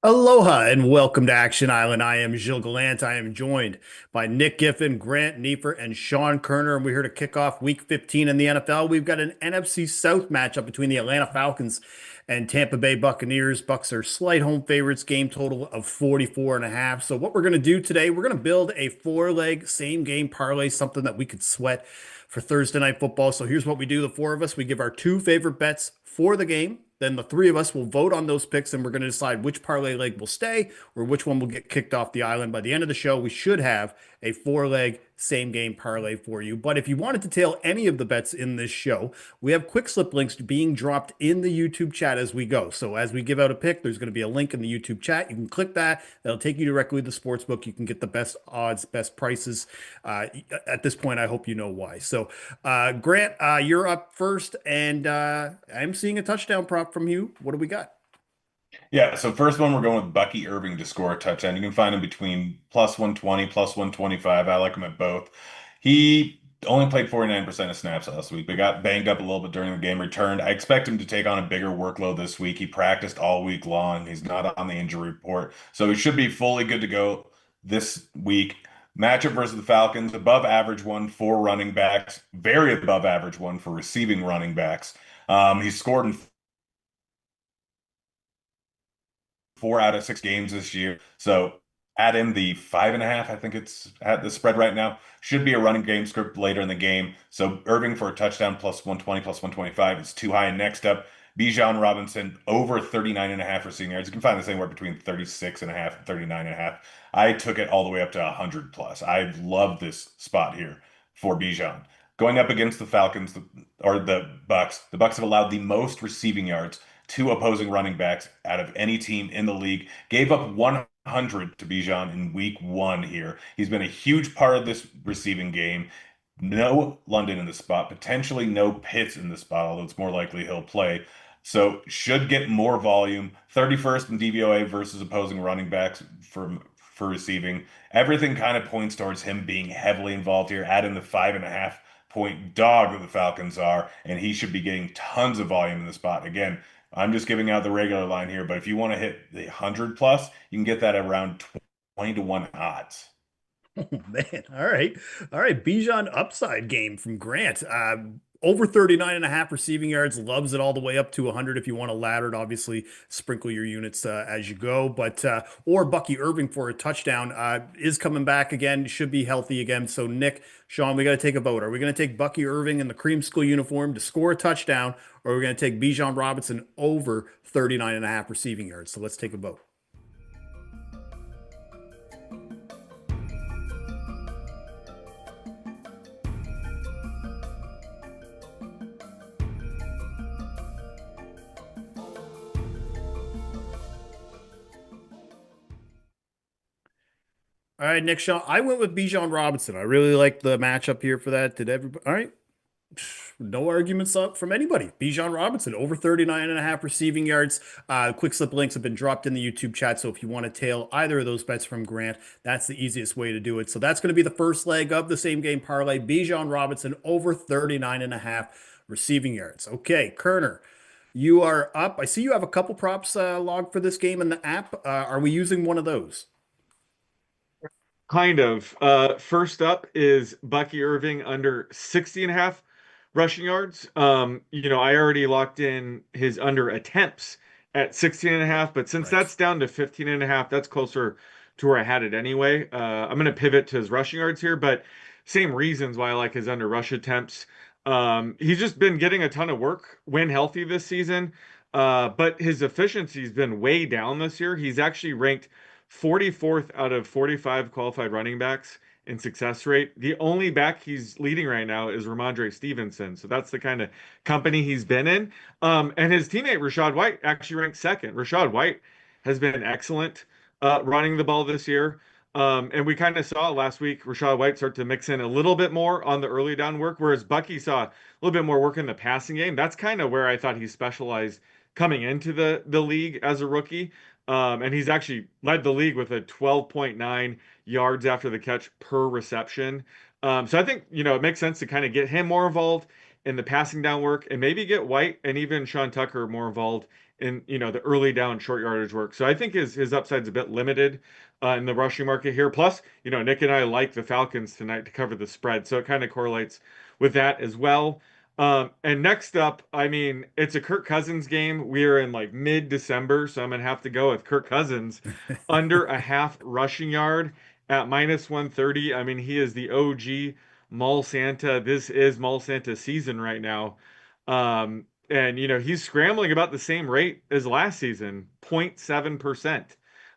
Aloha and welcome to Action Island. I am Gilles Gallant. I am joined by Nick Giffen, Grant Neefer, and Sean Kerner. And we're here to kick off Week 15 in the NFL. We've got an NFC South matchup between the Atlanta Falcons and Tampa Bay Buccaneers. Bucks are slight home favorites, game total of 44 and a half. So what we're going to do today, we're going to build a four-leg same game parlay, something that we could sweat for Thursday night football. So here's what we do. The four of us, we give our two favorite bets for the game. Then the three of us will vote on those picks and we're going to decide which parlay leg will stay or which one will get kicked off the island. By the end of the show, we should have a four-leg same game parlay for you. But if you wanted to tail any of the bets in this show, we have quick slip links being dropped in the YouTube chat as we go. So as we give out a pick, there's going to be a link in the YouTube chat. You can click that. That'll take you directly to the sports book. You can get the best odds, best prices. At this point, I hope you know why. So Grant, you're up first, and I'm seeing a touchdown prop from you. What do we got? Yeah, so first one we're going with Bucky Irving to score a touchdown. You can find him between plus 120, plus 125. I like him at both. He only played 49% of snaps last week, but got banged up a little bit during the game, returned. I expect him to take on a bigger workload this week. He practiced all week long. He's not on the injury report, so he should be fully good to go this week. Matchup versus the Falcons, above average one for running backs, very above average one for receiving running backs. He's scored in 4 out of 6 games this year. So add in the 5.5. I think it's at the spread right now. Should be a running game script later in the game. So Irving for a touchdown plus 120, plus 125 is too high. And next up, Bijan Robinson over 39.5 receiving yards. You can find this anywhere between 36.5 and 39.5. I took it all the way up to 100 plus. I love this spot here for Bijan. Going up against the Falcons or the Bucks, the Bucks have allowed the most receiving yards to opposing running backs out of any team in the league. Gave up 100 to Bijan in week one here. He's been a huge part of this receiving game. No London in the spot, potentially no Pitts in the spot, although it's more likely he'll play. So should get more volume. 31st in DVOA versus opposing running backs for receiving. Everything kind of points towards him being heavily involved here. Add in the 5.5 point dog that the Falcons are, and he should be getting tons of volume in the spot. Again, I'm just giving out the regular line here, but if you want to hit the 100 plus, you can get that around 20 to 1 odds. Oh man. All right. All right. Bijan upside game from Grant. Over 39 and a half receiving yards, loves it all the way up to 100 if you want to ladder it. Obviously, sprinkle your units as you go. But or Bucky Irving for a touchdown is coming back again, should be healthy again. So Nick, Sean, we got to take a vote. Are we going to take Bucky Irving in the cream school uniform to score a touchdown, or are we going to take Bijan Robinson over 39 and a half receiving yards? So let's take a vote. All right, Nick, Sean. I went with Bijan Robinson. I really like the matchup here for that. Did everybody? All right. No arguments up from anybody. Bijan Robinson over 39 and a half receiving yards. Quick slip links have been dropped in the YouTube chat. So if you want to tail either of those bets from Grant, that's the easiest way to do it. So that's going to be the first leg of the same game parlay. Bijan Robinson over 39 and a half receiving yards. Okay, Kerner, you are up. I see you have a couple props logged for this game in the app. Are we using one of those? Kind of. First up is Bucky Irving under 60 and a half rushing yards. I already locked in his under attempts at 16 and a half, but since Right. that's down to 15 and a half, that's closer to where I had it anyway. I'm going to pivot to his rushing yards here, but same reasons why I like his under rush attempts. He's just been getting a ton of work when healthy this season, but his efficiency's been way down this year. He's actually ranked 44th out of 45 qualified running backs in success rate. The only back he's leading right now is Ramondre Stevenson. So that's the kind of company he's been in. And his teammate Rashad White actually ranked second. Rashad White has been excellent running the ball this year. And we kind of saw last week Rashad White start to mix in a little bit more on the early down work, whereas Bucky saw a little bit more work in the passing game. That's kind of where I thought he specialized coming into the league as a rookie. And he's actually led the league with a 12.9 yards after the catch per reception. So I think, it makes sense to kind of get him more involved in the passing down work and maybe get White and even Sean Tucker more involved in, the early down short yardage work. So I think his upside's a bit limited in the rushing market here. Plus, Nick and I like the Falcons tonight to cover the spread, so it kind of correlates with that as well. And next up, I mean, it's a Kirk Cousins game. We are in like mid-December, so I'm gonna have to go with Kirk Cousins under a half rushing yard at -130. I mean, he is the OG Mall Santa. This is Mall Santa season right now. And he's scrambling about the same rate as last season, 0.7%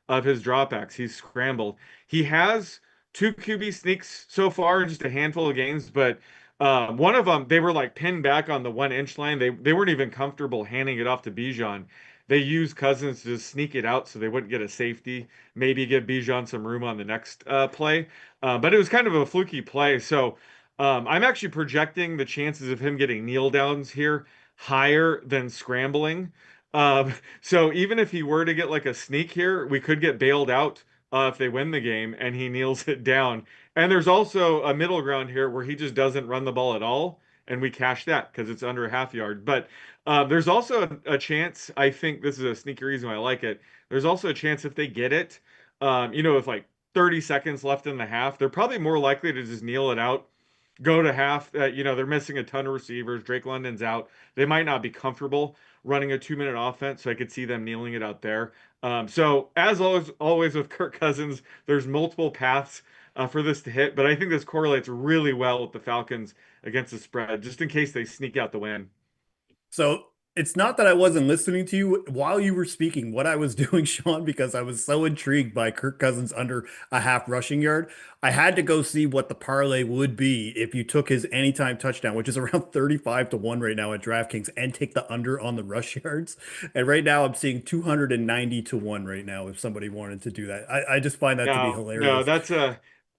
of his dropbacks. He's scrambled. He has two QB sneaks so far in just a handful of games, but one of them, they were like pinned back on the 1 inch line. They weren't even comfortable handing it off to Bijan. They used Cousins to just sneak it out so they wouldn't get a safety, maybe give Bijan some room on the next play. But it was kind of a fluky play. So I'm actually projecting the chances of him getting kneel downs here higher than scrambling. So even if he were to get like a sneak here, we could get bailed out if they win the game and he kneels it down. And there's also a middle ground here where he just doesn't run the ball at all, and we cash that because it's under a half yard. But there's also a chance, I think this is a sneaky reason why I like it. There's also a chance if they get it, with like 30 seconds left in the half, they're probably more likely to just kneel it out, go to half. They're missing a ton of receivers. Drake London's out. They might not be comfortable running a 2-minute offense, so I could see them kneeling it out there. So as always with Kirk Cousins, there's multiple paths for this to hit, but I think this correlates really well with the Falcons against the spread, just in case they sneak out the win. So it's not that I wasn't listening to you while you were speaking. What I was doing, Sean, because I was so intrigued by Kirk Cousins under a half rushing yard, I had to go see what the parlay would be if you took his anytime touchdown, which is around 35-1 right now at DraftKings, and take the under on the rush yards. And right now I'm seeing 290-1 right now if somebody wanted to do that. I just find that to be No, hilarious.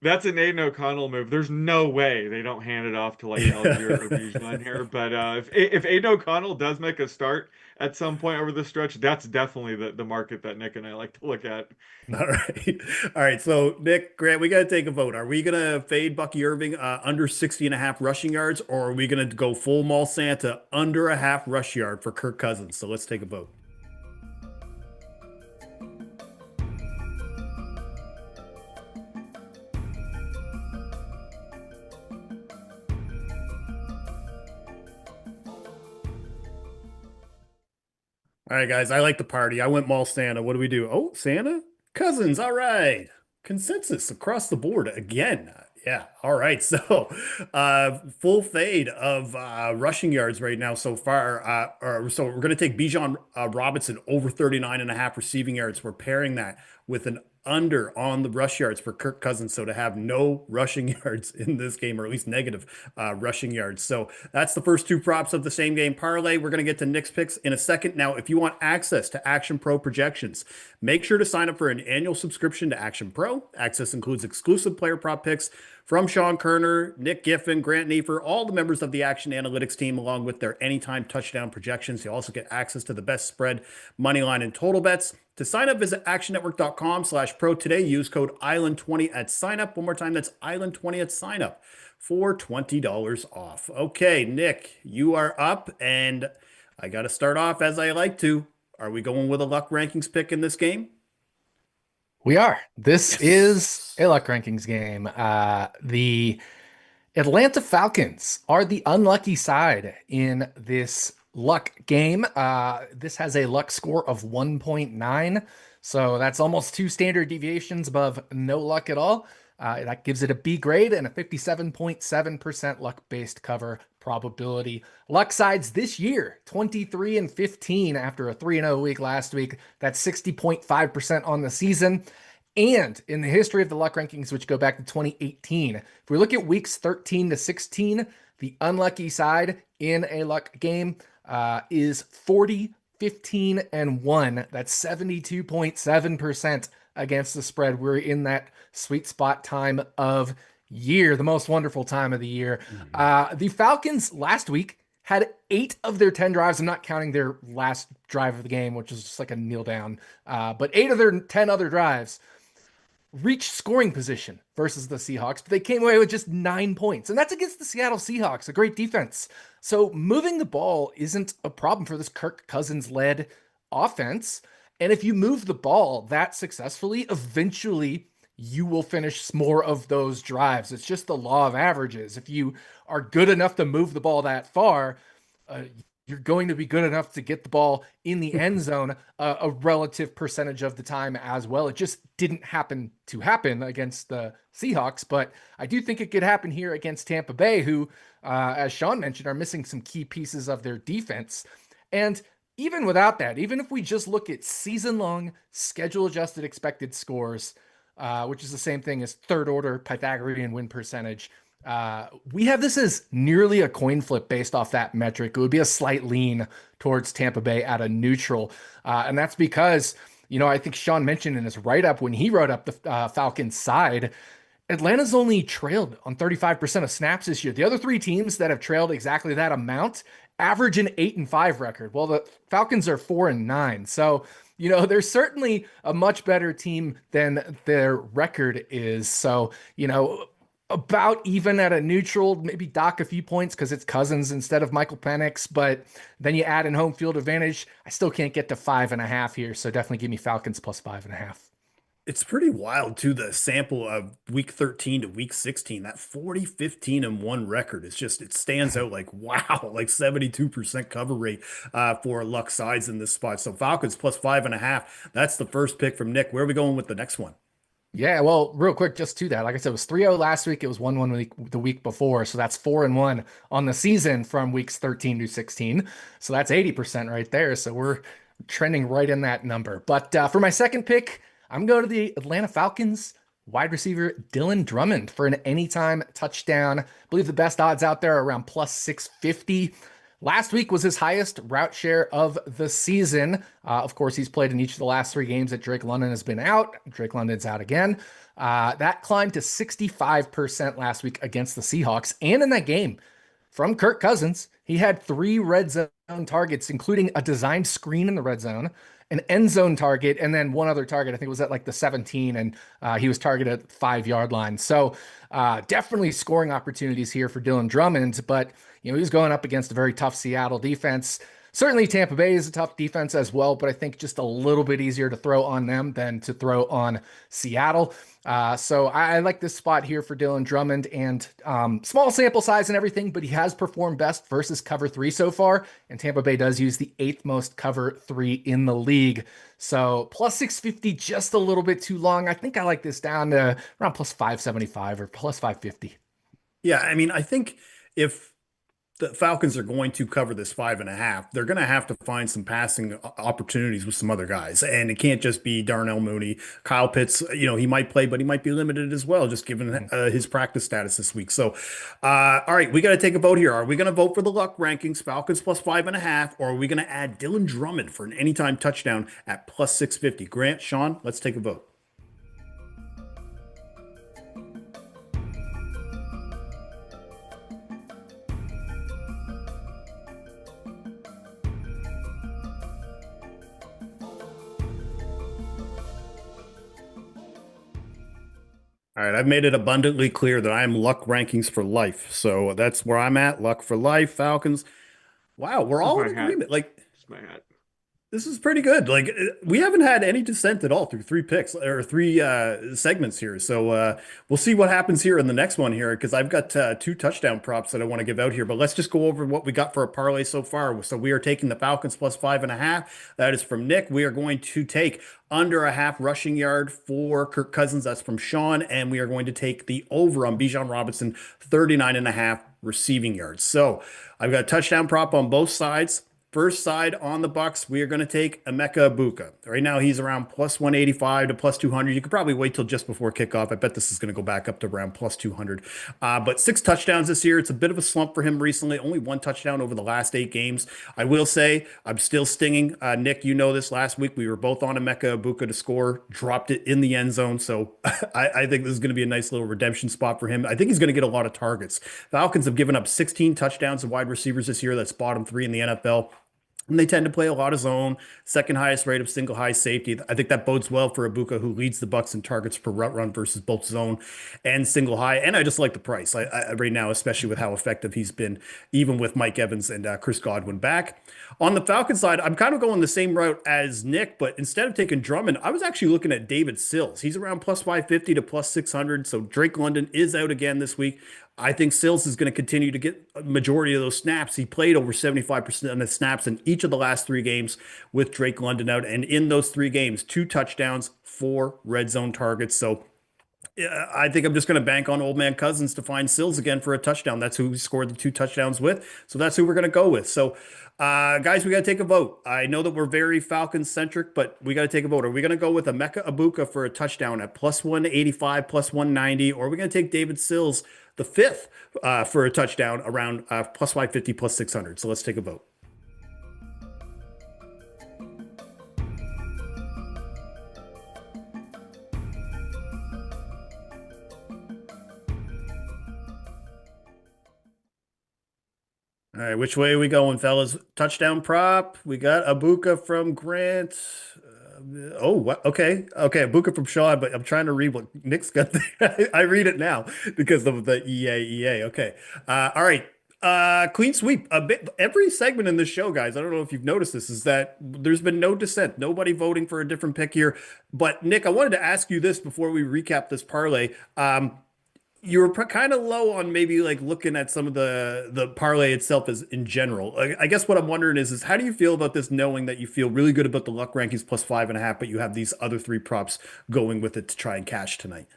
that's an Aiden O'Connell move. There's no way they don't hand it off to like Algier or Bijan here. But if Aiden O'Connell does make a start at some point over the stretch, that's definitely the market that Nick and I like to look at. All right. All right. So, Nick, Grant, we got to take a vote. Are we going to fade Bucky Irving under 60.5 rushing yards, or are we going to go full Mall Santa under a half rush yard for Kirk Cousins? So let's take a vote. All right, guys, I like the party. I went Mall Santa. What do we do? Oh, Santa? Cousins. All right. Consensus across the board again. Yeah. All right. So, full fade of rushing yards right now so far. So we're going to take Bijan Robinson over 39.5 receiving yards. We're pairing that with an under on the rush yards for Kirk Cousins. So to have no rushing yards in this game, or at least negative rushing yards. So that's the first two props of the same game parlay. We're going to get to Nick's picks in a second. Now, if you want access to Action Pro projections, make sure to sign up for an annual subscription to Action Pro. Access includes exclusive player prop picks from Sean Kerner, Nick Giffen, Grant Neefer, all the members of the Action Analytics team, along with their anytime touchdown projections. You also get access to the best spread, money line, and total bets. To sign up, visit actionnetwork.com/pro today. Use code ISLAND20 at sign up. One more time, that's ISLAND20 at sign up for $20 off. Okay, Nick, you are up, and I got to start off as I like to. Are we going with a luck rankings pick in this game? We are. This is a luck rankings game. The Atlanta Falcons are the unlucky side in this luck game. This has a luck score of 1.9. So that's almost 2 standard deviations above no luck at all. That gives it a B grade and a 57.7% luck-based cover probability. Luck sides this year, 23-15 after a 3-0 week last week. That's 60.5% on the season. And in the history of the luck rankings, which go back to 2018, if we look at weeks 13 to 16, the unlucky side in a luck game is 40-15-1. That's 72.7% against the spread. We're in that sweet spot time of year, the most wonderful time of the year. The Falcons last week had 8 of their 10 drives. I'm not counting their last drive of the game, which is just like a kneel down. But 8 of their 10 other drives reached scoring position versus the Seahawks, but they came away with just 9 points. And that's against the Seattle Seahawks, a great defense. So moving the ball isn't a problem for this Kirk Cousins-led offense. And if you move the ball that successfully, eventually you will finish more of those drives. It's just the law of averages. If you are good enough to move the ball that far, uh, you're going to be good enough to get the ball in the end zone a relative percentage of the time as well. It just didn't happen against the Seahawks, but I do think it could happen here against Tampa Bay, who, as Sean mentioned, are missing some key pieces of their defense. And even without that, even if we just look at season-long schedule-adjusted expected scores, which is the same thing as third-order Pythagorean win percentage, we have this as nearly a coin flip based off that metric. It would be a slight lean towards Tampa Bay at a neutral. And that's because, I think Sean mentioned in his write-up when he wrote up the Falcons side, Atlanta's only trailed on 35% of snaps this year. The other three teams that have trailed exactly that amount average an 8-5 record. Well, the Falcons are 4-9. So, they're certainly a much better team than their record is. So, about even at a neutral, maybe dock a few points because it's Cousins instead of Michael Penix, but then you add in home field advantage. I still can't get to 5.5 here, so definitely give me Falcons plus 5.5. It's pretty wild too, the sample of week 13 to week 16, that 40-15-1 record is just, it stands out like, wow, like 72% cover rate for luck sides in this spot. So Falcons plus 5.5. That's the first pick from Nick. Where are we going with the next one? Yeah, well, real quick, just to that, like I said, it was 3-0 last week. It was 1-1 the week before. So that's 4-1 on the season from weeks 13 to 16. So that's 80% right there. So we're trending right in that number. But for my second pick, I'm going to the Atlanta Falcons wide receiver Dylan Drummond for an anytime touchdown. I believe the best odds out there are around plus 650. Last week was his highest route share of the season. Of course, he's played in each of the last 3 games that Drake London has been out. Drake London's out again. That climbed to 65% last week against the Seahawks. And in that game from Kirk Cousins, he had 3 red zone targets, including a designed screen in the red zone, an end zone target, and then one other target. I think it was at like the 17, and he was targeted at 5-yard line. So definitely scoring opportunities here for Dylan Drummond, but he was going up against a very tough Seattle defense. Certainly Tampa Bay is a tough defense as well, but I think just a little bit easier to throw on them than to throw on Seattle. So I like this spot here for Dylan Drummond, and small sample size and everything, but he has performed best versus cover 3 so far. And Tampa Bay does use the 8th most cover 3 in the league. So plus 650, just a little bit too long. I think I like this down to around plus 575 or plus 550. Yeah, I mean, I think if the Falcons are going to cover this 5.5, they're going to have to find some passing opportunities with some other guys. And it can't just be Darnell Mooney. Kyle Pitts, he might play, but he might be limited as well, just given his practice status this week. So, all right, we got to take a vote here. Are we going to vote for the luck rankings, Falcons plus 5.5, or are we going to add Dylan Drummond for an anytime touchdown at plus 650? Grant, Sean, let's take a vote. All right, I've made it abundantly clear that I am luck rankings for life. So that's where I'm at. Luck for life, Falcons. Wow, we're all in agreement. Like, It's my hat. this is pretty good. Like, we haven't had any dissent at all through 3 picks or 3 segments here. So we'll see what happens here in the next one here, because I've got 2 touchdown props that I want to give out here. But let's just go over what we got for a parlay so far. So we are taking the Falcons plus 5.5. That is from Nick. We are going to take under a half rushing yard for Kirk Cousins. That's from Sean. And we are going to take the over on Bijan Robinson, 39.5 receiving yards. So I've got a touchdown prop on both sides. First side on the Bucks, we are going to take Emeka Egbuka. Right now, he's around plus 185 to plus 200. You could probably wait till just before kickoff. I bet this is going to go back up to around plus 200. But 6 touchdowns this year. It's a bit of a slump for him recently. Only 1 touchdown over the last 8 games. I will say I'm still stinging. Nick, you know this. Last week, we were both on Emeka Egbuka to score. Dropped it in the end zone. So I think this is going to be a nice little redemption spot for him. I think he's going to get a lot of targets. Falcons have given up 16 touchdowns to wide receivers this year. That's bottom 3 in the NFL. And they tend to play a lot of zone, second highest rate of single high safety. I think that bodes well for Ibuka, who leads the Bucks in targets per route run versus both zone and single high. And I just like the price right now, especially with how effective he's been, even with Mike Evans and Chris Godwin back. On the Falcons side, I'm kind of going the same route as Nick, but instead of taking Drummond, I was actually looking at David Sills. He's around plus 550 to plus 600. So Drake London is out again this week. I think Sills is going to continue to get a majority of those snaps. He played over 75% of the snaps in each of the last 3 games with Drake London out. And in those 3 games, 2 touchdowns, 4 red zone targets. So I think I'm just going to bank on old man Cousins to find Sills again for a touchdown. That's who he scored the 2 touchdowns with. So that's who we're going to go with. So, guys, we got to take a vote. I know that we're very Falcons centric, but we got to take a vote. Are we going to go with Emeka Ibuka for a touchdown at plus 185, plus 190, or are we going to take David Sills, the fifth, for a touchdown around plus 550, plus 600? So let's take a vote. All right, which way are we going, fellas? Touchdown prop. We got Ibuka from Grant. Oh, what? Okay. Okay. Ibuka from Shaw, but I'm trying to read what Nick's got there. I read it now because of the EA. Okay. All right. Clean sweep. A bit every segment in this show, guys. I don't know if you've noticed this, is that there's been no dissent. Nobody voting for a different pick here. But Nick, I wanted to ask you this before we recap this parlay. You were kind of low on maybe like looking at some of the parlay itself as in general. I guess what I'm wondering is how do you feel about this, knowing that you feel really good about the luck rankings plus 5.5, but you have these other 3 props going with it to try and cash tonight?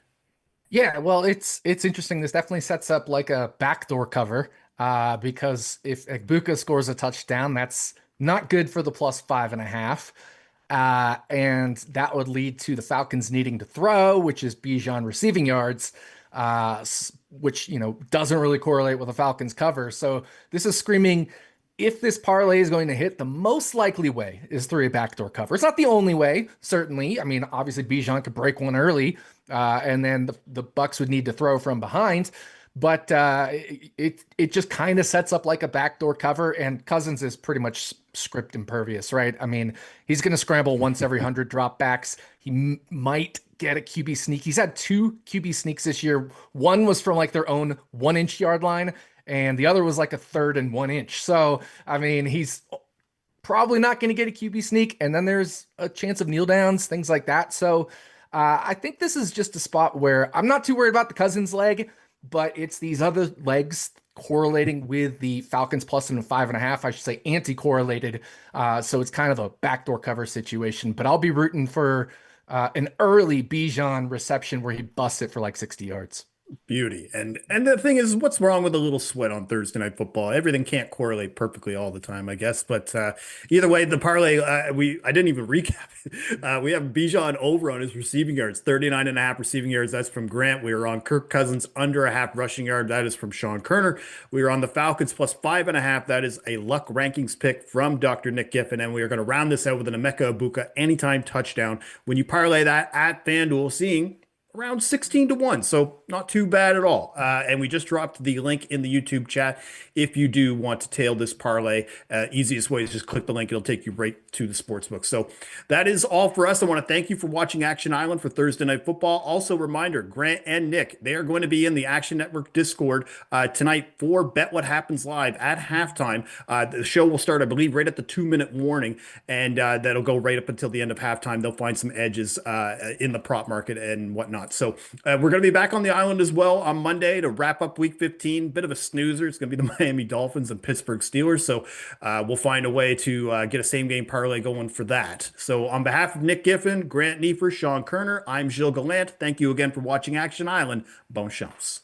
Yeah, well, it's interesting. This definitely sets up like a backdoor cover, because if Ibuka scores a touchdown, that's not good for the plus 5.5. And that would lead to the Falcons needing to throw, which is Bijan receiving yards, which, doesn't really correlate with the Falcons cover. So this is screaming, if this parlay is going to hit, the most likely way is through a backdoor cover. It's not the only way, certainly. I mean, obviously Bijan could break one early, and then the Bucks would need to throw from behind. But it just kind of sets up like a backdoor cover, and Cousins is pretty much script impervious, right? I mean, he's going to scramble once every 100 dropbacks. He might get a QB sneak. He's had 2 QB sneaks this year. One was from like their own 1-inch yard line, and the other was like a 3rd and 1 inch. So, I mean, he's probably not going to get a QB sneak. And then there's a chance of kneel downs, things like that. So I think this is just a spot where I'm not too worried about the Cousins leg, but it's these other legs correlating with the Falcons plus and 5.5, I should say anti-correlated. So it's kind of a backdoor cover situation, but I'll be rooting for an early Bijan reception where he busts it for like 60 yards. Beauty. And the thing is, what's wrong with a little sweat on Thursday Night Football? Everything can't correlate perfectly all the time, I guess. But either way, the parlay, I didn't even recap it. We have Bijan over on his receiving yards, 39.5 receiving yards. That's from Grant. We were on Kirk Cousins under a half rushing yard. That is from Sean Kerner. We were on the Falcons plus 5.5. That is a luck rankings pick from Dr. Nick Giffen. And we are going to round this out with an Emeka Ibuka anytime touchdown. When you parlay that at FanDuel, seeing around 16 to 1, so not too bad at all. And we just dropped the link in the YouTube chat if you do want to tail this parlay. Easiest way is just click the link. It'll take you right to the sportsbook. So that is all for us. I want to thank you for watching Action Island for Thursday Night Football. Also, reminder, Grant and Nick, they are going to be in the Action Network Discord tonight for Bet What Happens Live at halftime. The show will start, I believe, right at the 2-minute warning, and that'll go right up until the end of halftime. They'll find some edges in the prop market and whatnot. So we're going to be back on the island as well on Monday to wrap up week 15. Bit of a snoozer. It's going to be the Miami Dolphins and Pittsburgh Steelers. So we'll find a way to get a same game parlay going for that. So on behalf of Nick Giffen, Grant Niefer, Sean Kerner, I'm Gilles Gallant. Thank you again for watching Action Island. Bon chance.